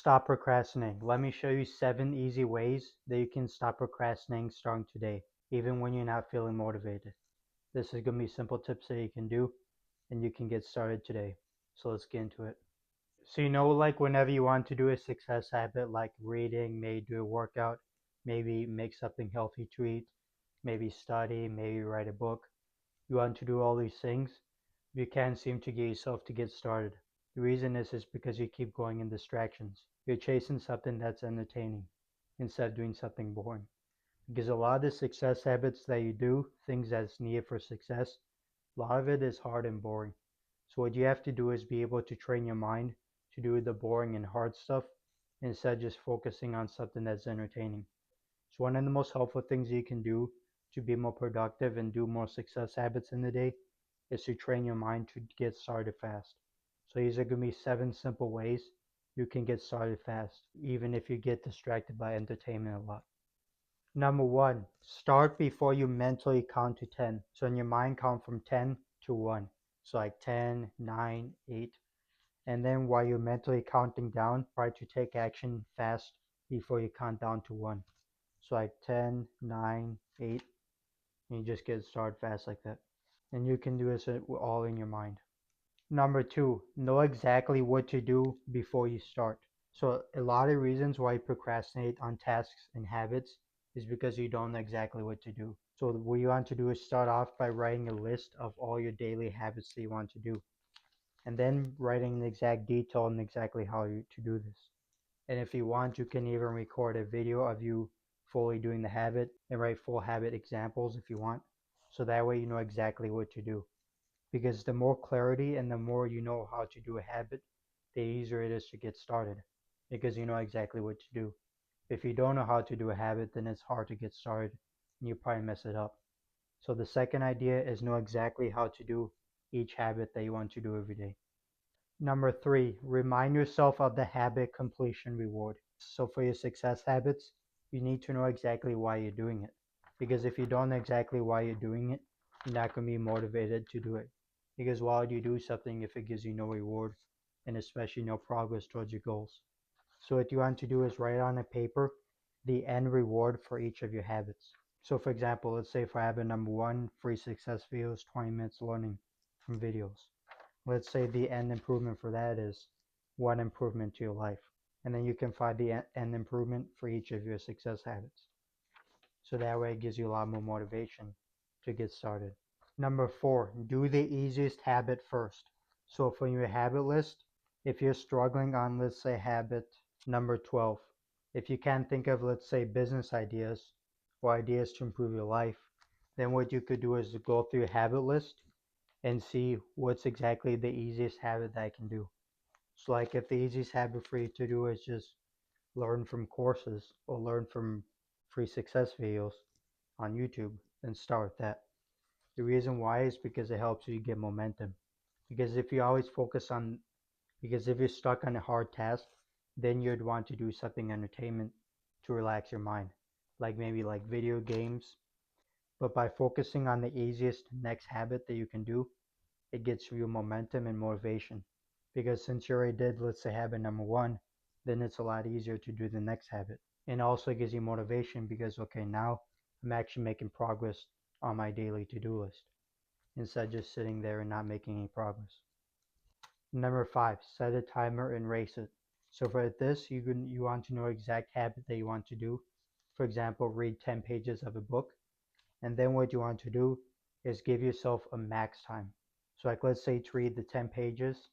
Stop procrastinating. Let me show you 7 easy ways that you can stop procrastinating starting today, even when you're not feeling motivated. This is going to be simple tips that you can do and you can get started today. So let's get into it. So like whenever you want to do a success habit like reading, maybe do a workout, maybe make something healthy to eat, maybe study, maybe write a book. You want to do all these things, you can't seem to get yourself to get started. The reason is because you keep going in distractions. You're chasing something that's entertaining instead of doing something boring. Because a lot of the success habits that you do, things that's needed for success, a lot of it is hard and boring. So what you have to do is be able to train your mind to do the boring and hard stuff instead of just focusing on something that's entertaining. So one of the most helpful things you can do to be more productive and do more success habits in the day is to train your mind to get started fast. So these are going to be 7 simple ways you can get started fast, even if you get distracted by entertainment a lot. Number 1, start before you mentally count to 10. So in your mind, count from 10 to 1. So like 10, 9, 8. And then while you're mentally counting down, try to take action fast before you count down to 1. So like 10, 9, 8, and you just get started fast like that. And you can do this all in your mind. Number 2, know exactly what to do before you start. So a lot of reasons why you procrastinate on tasks and habits is because you don't know exactly what to do. So what you want to do is start off by writing a list of all your daily habits that you want to do. And then writing the exact detail and exactly how to do this. And if you want, you can even record a video of you fully doing the habit and write full habit examples if you want. So that way you know exactly what to do. Because the more clarity and the more you know how to do a habit, the easier it is to get started. Because you know exactly what to do. If you don't know how to do a habit, then it's hard to get started and you probably mess it up. So the second idea is know exactly how to do each habit that you want to do every day. Number 3, remind yourself of the habit completion reward. So for your success habits, you need to know exactly why you're doing it. Because if you don't know exactly why you're doing it, you're not going to be motivated to do it. Because why would you do something if it gives you no reward and especially no progress towards your goals? So what you want to do is write on a paper the end reward for each of your habits. So for example, let's say for habit number 1, free success videos, 20 minutes learning from videos. Let's say the end improvement for that is 1 improvement to your life. And then you can find the end improvement for each of your success habits. So that way it gives you a lot more motivation to get started. Number 4, do the easiest habit first. So for your habit list, if you're struggling on, let's say, habit number 12, if you can't think of, let's say, business ideas or ideas to improve your life, then what you could do is go through your habit list and see what's exactly the easiest habit that I can do. So like if the easiest habit for you to do is just learn from courses or learn from free success videos on YouTube, then start with that. The reason why is because it helps you get momentum. Because if you always because if you're stuck on a hard task, then you'd want to do something entertainment to relax your mind. Like maybe like video games. But by focusing on the easiest next habit that you can do, it gets you momentum and motivation. Because since you already did, let's say, habit number 1, then it's a lot easier to do the next habit. And also gives you motivation because, okay, now I'm actually making progress on my daily to-do list instead of just sitting there and not making any progress. Number 5, set a timer and race it. So for this, you want to know exact habit that you want to do. For example, read 10 pages of a book. And then what you want to do is give yourself a max time. So like let's say to read the 10 pages,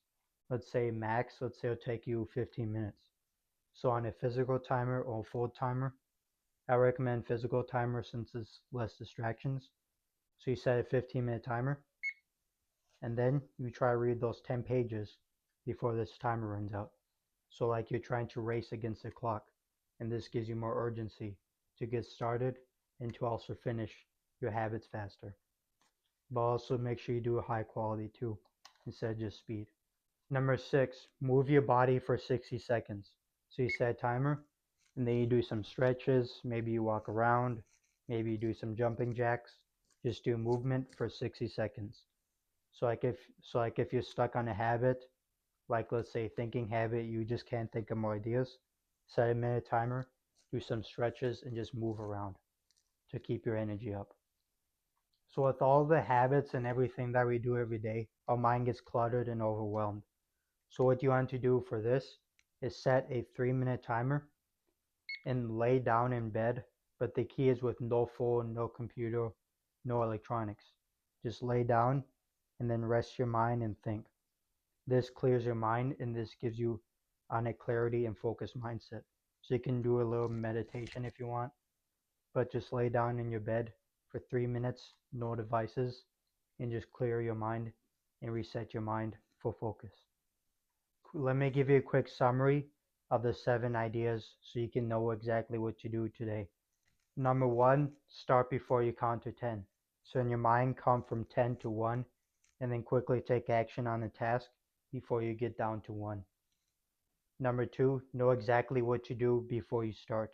let's say it'll take you 15 minutes. So on a physical timer or full timer, I recommend physical timer since it's less distractions. So you set a 15-minute timer and then you try to read those 10 pages before this timer runs out. So like you're trying to race against the clock, and this gives you more urgency to get started and to also finish your habits faster. But also make sure you do a high quality too, instead of just speed. Number 6, move your body for 60 seconds. So you set a timer, and then you do some stretches, maybe you walk around, maybe you do some jumping jacks. Just do movement for 60 seconds. So like if you're stuck on a habit, like let's say thinking habit, you just can't think of more ideas, set a minute timer, do some stretches, and just move around to keep your energy up. So with all the habits and everything that we do every day, our mind gets cluttered and overwhelmed. So what you want to do for this is set a 3-minute timer and lay down in bed. But the key is with no phone, no computer, no electronics. Just lay down and then rest your mind and think. This clears your mind and this gives you on a clarity and focused mindset. So you can do a little meditation if you want, but just lay down in your bed for 3 minutes, no devices, and just clear your mind and reset your mind for focus. Let me give you a quick summary of the 7 ideas so you can know exactly what to do today. Number 1, start before you count to 10. So in your mind, count from 10 to 1 and then quickly take action on the task before you get down to 1. Number 2, know exactly what to do before you start.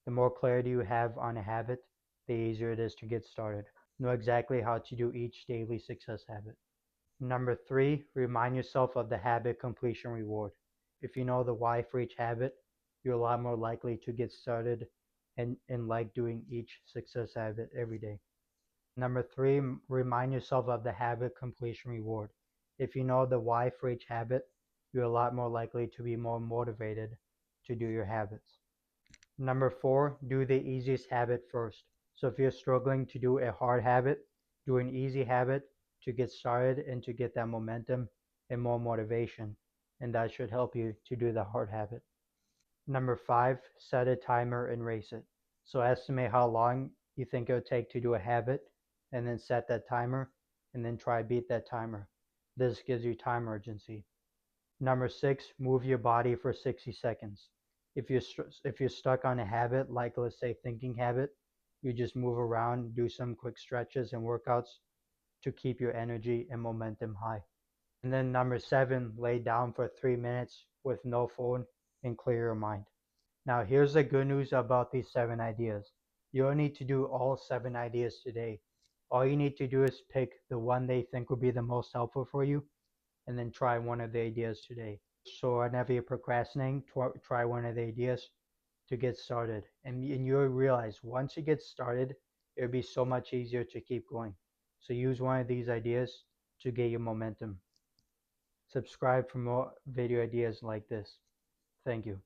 The more clarity you have on a habit, the easier it is to get started. Know exactly how to do each daily success habit. Number 3, remind yourself of the habit completion reward. If you know the why for each habit, you're a lot more likely to get started and like doing each success habit every day. Number 3, remind yourself of the habit completion reward. If you know the why for each habit, you're a lot more likely to be more motivated to do your habits. Number 4, do the easiest habit first. So if you're struggling to do a hard habit, do an easy habit to get started and to get that momentum and more motivation. And that should help you to do the hard habit. Number 5, set a timer and race it. So estimate how long you think it would take to do a habit and then set that timer and then try beat that timer. This gives you time urgency. Number 6, move your body for 60 seconds. If you're stuck on a habit, like let's say thinking habit, you just move around, do some quick stretches and workouts to keep your energy and momentum high. And then number 7, lay down for 3 minutes with no phone and clear your mind. Now here's the good news about these 7 ideas. You don't need to do all 7 ideas today. All you need to do is pick the one they think will be the most helpful for you and then try one of the ideas today. So whenever you're procrastinating, try one of the ideas to get started. And you'll realize once you get started, it'll be so much easier to keep going. So use one of these ideas to get your momentum. Subscribe for more video ideas like this. Thank you.